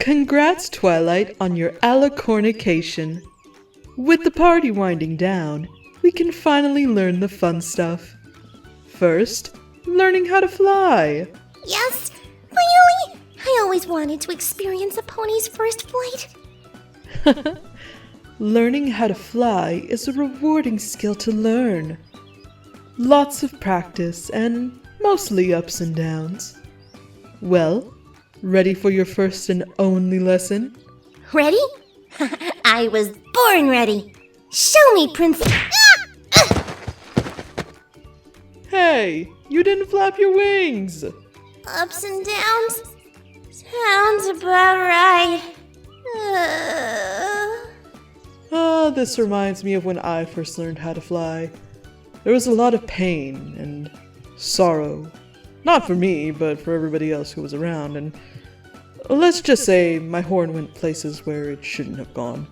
Congrats, Twilight, on your alicornication. With the party winding down, we can finally learn the fun stuff. First, learning how to fly. Yes, finally! I always wanted to experience a pony's first flight. Learning how to fly is a rewarding skill to learn. Lots of practice and mostly ups and downs. Well, ready for your first and only lesson? Ready? I was born ready. Show me, Princess. Hey, you didn't flap your wings! Ups and downs? Sounds about right. This reminds me of when I first learned how to fly. There was a lot of pain and sorrow. Not for me, but for everybody else who was around, and let's just say my horn went places where it shouldn't have gone.